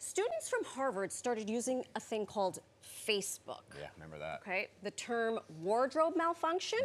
Students from Harvard started using a thing called Facebook. Yeah, remember that. Okay, the term wardrobe malfunction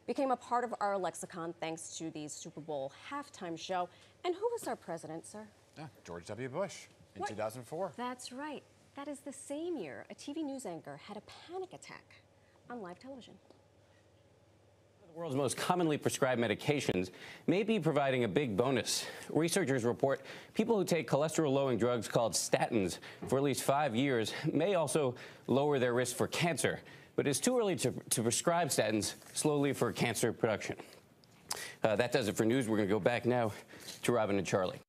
became a part of our lexicon thanks to the Super Bowl halftime show. And who was our president, sir? Yeah, George W. Bush in 2004. That's right. That is the same year a TV news anchor had a panic attack on live television. The world's most commonly prescribed medications may be providing a big bonus. Researchers report people who take cholesterol-lowering drugs called statins for at least 5 years may also lower their risk for cancer. But it's too early to prescribe statins slowly for cancer production. That does it for news. We're going to go back now to Robin and Charlie.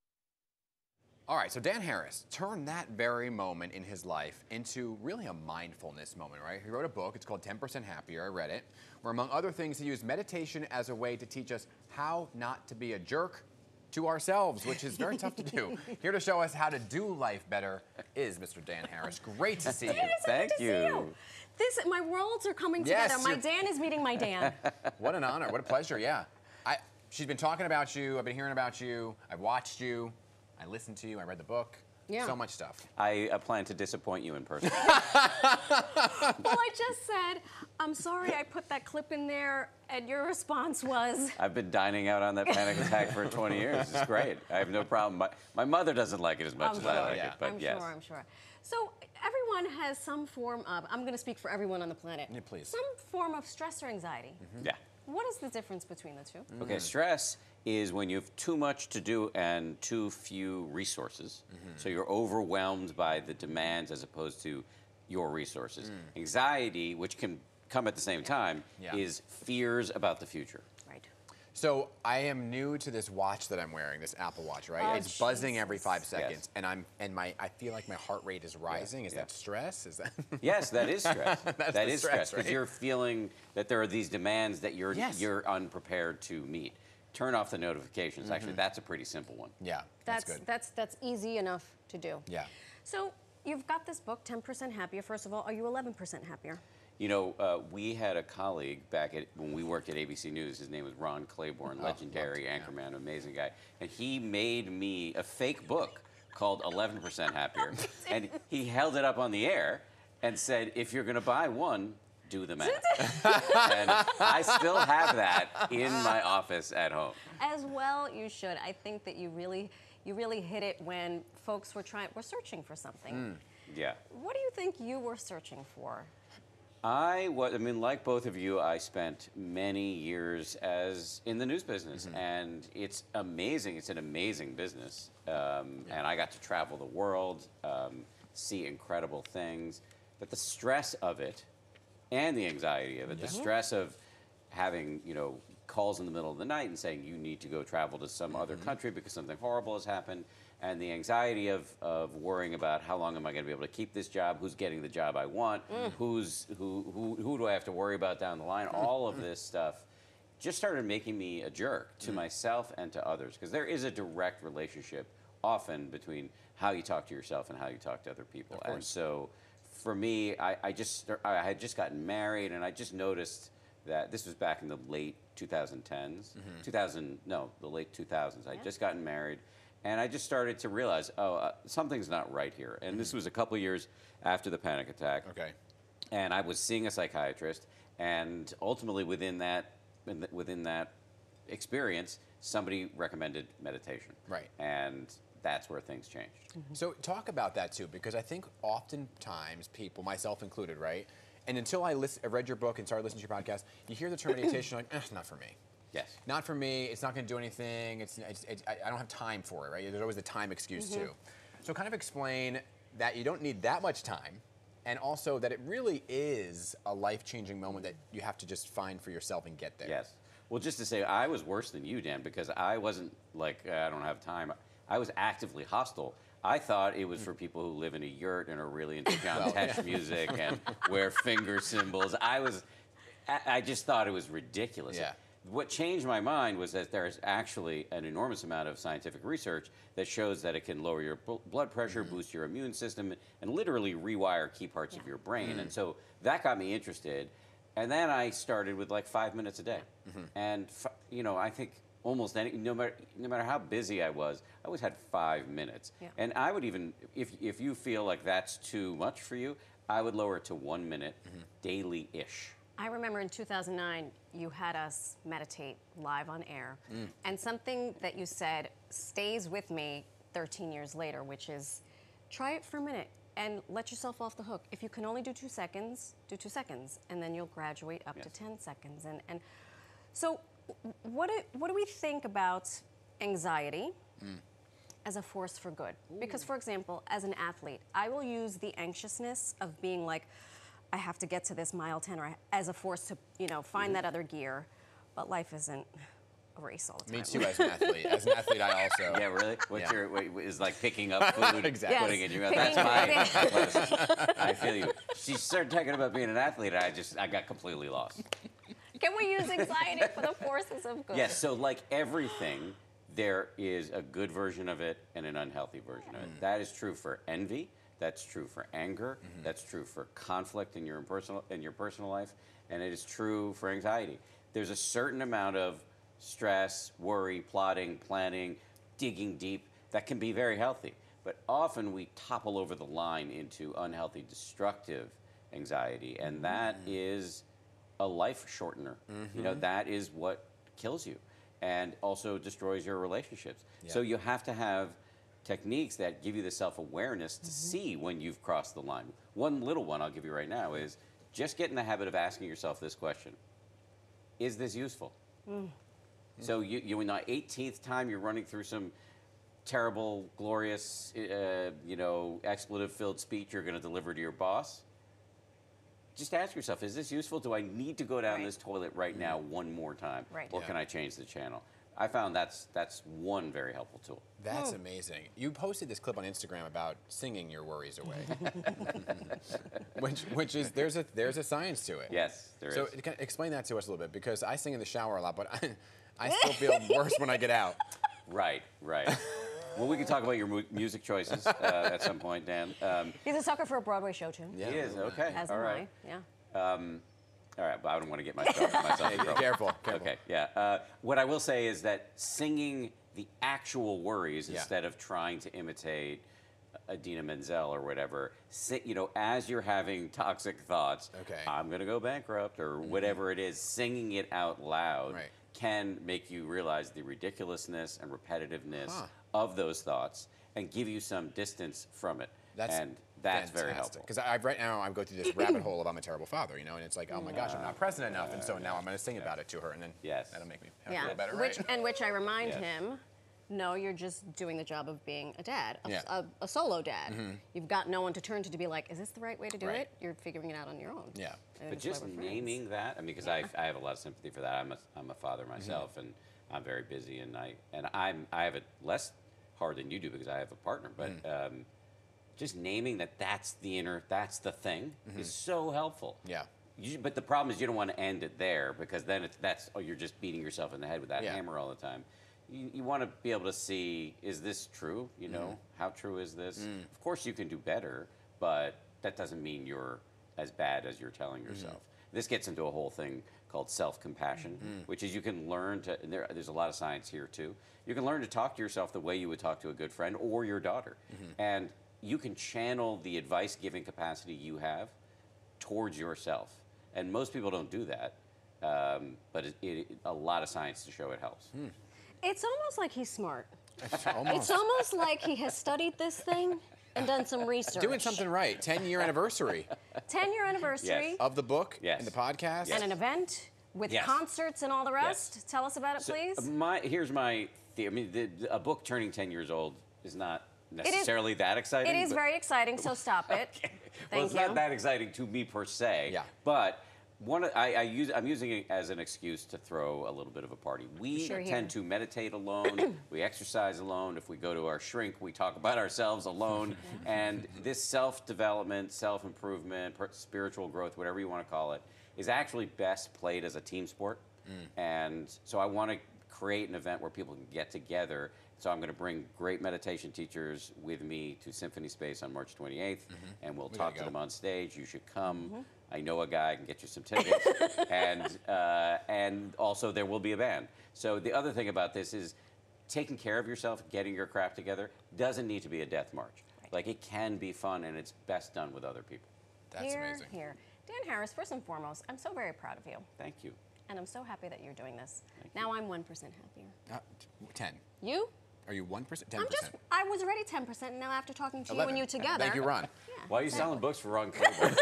All right, so Dan Harris turned that very moment in his life into really a mindfulness moment, right? He wrote a book, it's called 10% Happier, I read it, where among other things he used meditation as a way to teach us how not to be a jerk to ourselves, which is very tough to do. Here to show us how to do life better is Mr. Dan Harris. Great to see you. Thank you. My worlds are coming together. My Dan is meeting my Dan. What an honor, what a pleasure, yeah. She's been talking about you, I've been hearing about you, I've watched you. I listened to you, I read the book. Yeah. So much stuff. I plan to disappoint you in person. Well, I just said, I'm sorry I put that clip in there, and your response was... I've been dining out on that panic attack for 20 years. It's great. I have no problem. My mother doesn't like it as much as I like it, but yes. I'm sure. So everyone has some form of, I'm going to speak for everyone on the planet. Yeah, please. Some form of stress or anxiety. Yeah. What is the difference between the two? Okay, stress is when you have too much to do and too few resources. So you're overwhelmed by the demands as opposed to your resources. Anxiety, which can come at the same time, is fears about the future. Right. So I am new to this watch that I'm wearing, this Apple Watch, right? It's buzzing every 5 seconds, and I feel like my heart rate is rising. Is that stress? Is that? Yes, that is stress. that is stress because right? you're feeling that there are these demands that you're unprepared to meet. Turn off the notifications. Actually, that's a pretty simple one. Yeah, that's good. That's easy enough to do. Yeah. So you've got this book, 10% Happier. First of all, are you 11% happier? You know, we had a colleague when we worked at ABC News. His name was Ron Claiborne, legendary anchorman, amazing guy. And he made me a fake book called 11% Happier. And he held it up on the air and said, if you're going to buy one, do the math. And I still have that in my office at home. As well, you should. I think that you really hit it when folks were searching for something. Yeah. What do you think you were searching for? I mean, like both of you, I spent many years in the news business, and it's amazing. It's an amazing business, and I got to travel the world, see incredible things. But the stress of it, and the anxiety of it, the stress of having calls in the middle of the night and saying you need to go travel to some other country because something horrible has happened, and the anxiety of worrying about how long am I going to be able to keep this job, who's getting the job I want, who do I have to worry about down the line, all of this stuff just started making me a jerk to myself and to others, because there is a direct relationship often between how you talk to yourself and how you talk to other people. And so for me, I had just gotten married, and I just noticed that this was back in the late 2010s, the late 2000s. I'd just gotten married, and I just started to realize, something's not right here. And this was a couple years after the panic attack. Okay. And I was seeing a psychiatrist, and ultimately within that experience, somebody recommended meditation. Right. And that's where things changed. So talk about that too, because I think oftentimes people, myself included, right? And until I read your book and started listening to your podcast, you hear the term meditation, like, it's not for me. Yes. Not for me. It's not going to do anything. I don't have time for it, right? There's always the time excuse too. So kind of explain that you don't need that much time, and also that it really is a life-changing moment that you have to just find for yourself and get there. Yes. Well, just to say, I was worse than you, Dan, because I wasn't like, I don't have time. I was actively hostile. I thought it was for people who live in a yurt and are really into John Tesh music and wear finger symbols. I just thought it was ridiculous. Yeah. What changed my mind was that there's actually an enormous amount of scientific research that shows that it can lower your blood pressure, boost your immune system, and literally rewire key parts of your brain. And so that got me interested. And then I started with like 5 minutes a day. And I think almost any, no matter how busy I was, I always had 5 minutes. Yeah. And I would even, if you feel like that's too much for you, I would lower it to 1 minute daily-ish. I remember in 2009, you had us meditate live on air. And something that you said stays with me 13 years later, which is try it for a minute and let yourself off the hook. If you can only do 2 seconds, do 2 seconds, and then you'll graduate up to 10 seconds. And so what do we think about anxiety as a force for good? Because, for example, as an athlete, I will use the anxiousness of being like, I have to get to this mile 10, or as a force to, find that other gear. But life isn't a race all the time. Me too, as an athlete. As an athlete, I also. Yeah, really? What's your, is like picking up food, Exactly. putting it in your mouth? That's my athleticism. I feel you. She started talking about being an athlete, and I got completely lost. Can we use anxiety for the forces of good? Yes, so like everything, there is a good version of it and an unhealthy version of it. That is true for envy. That's true for anger. That's true for conflict in your personal life, and it is true for anxiety. There's a certain amount of stress, worry, plotting, planning, digging deep that can be very healthy. But often we topple over the line into unhealthy, destructive anxiety, and that is a life shortener. That is what kills you and also destroys your relationships. Yeah. So you have to have techniques that give you the self-awareness to see when you've crossed the line. One little one I'll give you right now is just get in the habit of asking yourself this question. Is this useful? So you in the 18th time you're running through some terrible, glorious, expletive-filled speech you're going to deliver to your boss, just ask yourself, is this useful? Do I need to go down this toilet right now one more time? Right. Or can I change the channel? I found that's one very helpful tool. That's amazing. You posted this clip on Instagram about singing your worries away, which is there's a science to it. Yes, there is. So explain that to us a little bit, because I sing in the shower a lot, but I still feel worse when I get out. Right. Well, we can talk about your music choices at some point, Dan. He's a sucker for a Broadway show, too. Yeah. He is, okay. As All am right. I, yeah. All right, but I don't want to get myself in trouble. Careful. Okay, yeah. What I will say is that singing the actual worries instead of trying to imitate Idina Menzel or whatever, as you're having toxic thoughts, I'm going to go bankrupt or whatever it is, singing it out loud can make you realize the ridiculousness and repetitiveness of those thoughts and give you some distance from it. That's very helpful. Because right now I go through this rabbit hole of I'm a terrible father, and it's like, oh my gosh, I'm not present enough, and so now I'm going to sing about it to her, and then that'll make me feel better, right? Which I remind him, no, you're just doing the job of being a dad, a solo dad. You've got no one to turn to be like, is this the right way to do it? You're figuring it out on your own. Yeah. But just naming that, because I have a lot of sympathy for that. I'm a father myself, and I'm very busy, and I have it less hard than you do because I have a partner, but just naming that's the thing is so helpful. Yeah. But the problem is you don't want to end it there, because then you're just beating yourself in the head with that hammer all the time. You want to be able to see, is this true? How true is this? Of course you can do better, but that doesn't mean you're as bad as you're telling yourself. This gets into a whole thing called self-compassion, which is you can learn to, and there's a lot of science here too, you can learn to talk to yourself the way you would talk to a good friend or your daughter. And you can channel the advice-giving capacity you have towards yourself. And most people don't do that, but a lot of science to show it helps. It's almost like he's smart. It's It's almost like he has studied this thing and done some research. doing something right. 10-year anniversary 10-year anniversary. of the book Yes. and the podcast. And an event with Yes. concerts and all the rest. Tell us about it, please. Here's my theory. A book turning 10 years old is not necessarily that exciting. It is very exciting, so stop it. Well, it's not that exciting to me per se. Yeah. But I'm using it as an excuse to throw a little bit of a party. We tend to meditate alone. We exercise alone. If we go to our shrink, we talk about ourselves alone. And this self-development, self-improvement, spiritual growth, whatever you want to call it, is actually best played as a team sport. And so I want to create an event where people can get together So I'm going to bring great meditation teachers with me to Symphony Space on March 28th, and we'll talk to them on stage. You should come. I know a guy, I can get you some tickets. and also there will be a band. So the other thing about this is taking care of yourself, getting your crap together, doesn't need to be a death march. Right. Like, it can be fun, and it's best done with other people. That's amazing. Here. Dan Harris, first and foremost, I'm so very proud of you. Thank you. And I'm so happy that you're doing this. Thank Now I'm 1% happier. 10. You? Are you 1%? 10%. I was already 10%, and now after talking to 11. you and you together. Thank you, Ron. Why are you selling books for Ron Cleveland?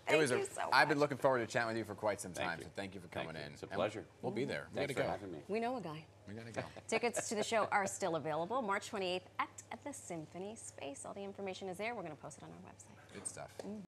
Thank you so much. I've been looking forward to chatting with you for quite some time, you. so thank you for coming in. It's a And pleasure. We'll be there. Thanks We for gotta go. having me. We know a guy. We gotta go. Tickets to the show are still available March 28th at the Symphony Space. All the information is there. We're going to post it on our website. Good stuff.